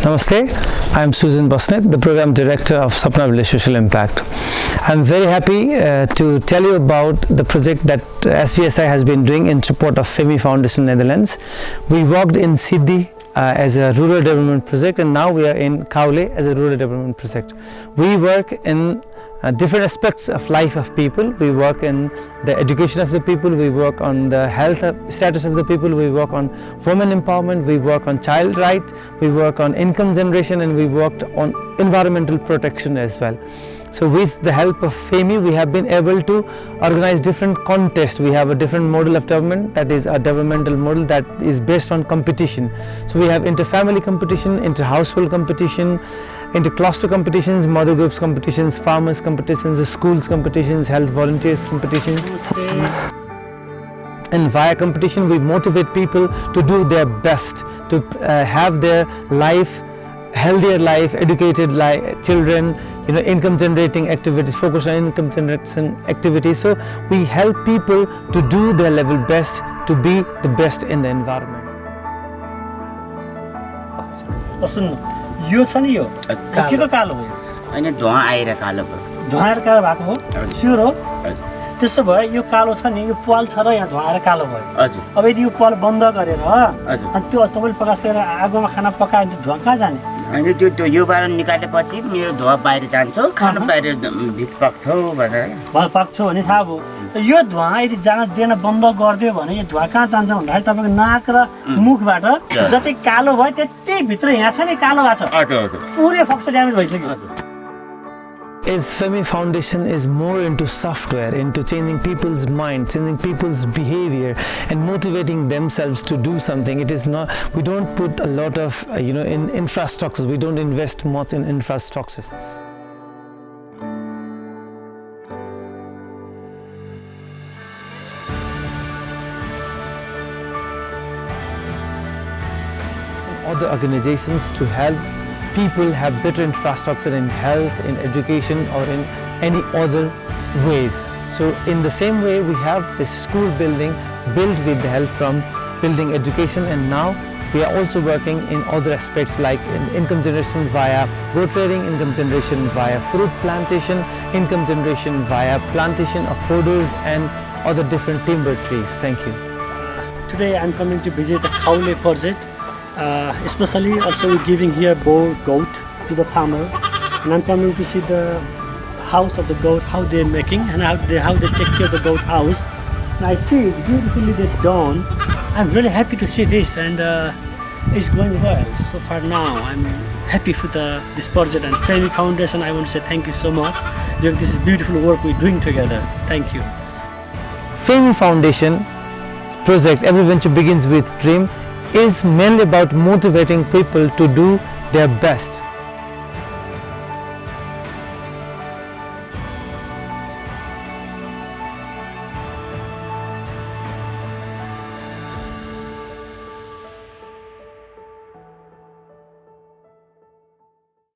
Namaste, I am Susan Bosnet, the Program Director of Sapana Village Social Impact. I am very happy to tell you about the project that SVSI has been doing in support of FEMI Foundation Netherlands. We worked in Sydney as a rural development project, and now we are in Kaule as a rural development project. We work in different aspects of life of people. We work in the education of the people, we work on the health status of the people, we work on women empowerment, we work on child rights, we work on income generation, and we worked on environmental protection as well. So with the help of FEMI, we have been able to organize different contests. We have a different model of government, that is a developmental model that is based on competition. So we have inter-family competition, inter-household competition, inter-cluster competitions, mother groups competitions, farmers competitions, schools competitions, health volunteers competitions. And via competition, we motivate people to do their best, to have their life, healthier life, educated children, income generating activities, focus on income generation activities. So we help people to do their level best, to be the best in the environment. यो छ नि यो के को कालो भयो हैन धुवा आएर कालो भयो धुवा आएर कालो भएको हो स्योर हो त्यसो भए यो कालो छ नि यो पाल छ र यहाँ धुवा आएर कालो भयो हजुर अब यदि यो पाल बन्द गरेर हजुर अनि त्यो तपाईले प्रकाश लिएर आगोमा खाना पकाए नि धुवा कहाँ जाने अनि त्यो यो बार निकालेपछि मेरो धुवा बाहिर जान्छ खाना बाहिर भित्र पक्छौ भनेर पक्छौ भने थाहा भयो यो धुवा यदि जान दिन बन्द गरिदियो भने यो धुवा कहाँ जान्छ भन्दाखेरि तपाईको नाक र मुखबाट जति कालो भयो त्यति भित्र यहाँ छ नि कालो भएको छ हजुर हजुर पुरै फक्स ड्यामेज भइसक्यो Is FEMI Foundation is more into software, into changing people's minds, changing people's behavior, and motivating themselves to do something. It is not. We don't put a lot of in infrastructures. We don't invest much in infrastructures. Other organizations to help people have better infrastructure in health, in education, or in any other ways. So in the same way, we have this school building built with the help from building education, and now we are also working in other aspects like income generation via goat rearing, income generation via fruit plantation, income generation via plantation of foders and other different timber trees. Thank you. Today I'm coming to visit the Kaule Project. Especially also we're giving here goat to the farmer, and I'm coming to see the house of the goat, how they're making and how they take care of the goat house. And I see it's beautifully done. I'm really happy to see this, and it's going well so far now. I'm happy with this project, and FEMI Foundation, I want to say thank you so much. This is beautiful work we're doing together. Thank you. FEMI Foundation project, Every Venture Begins with Dream, is mainly about motivating people to do their best.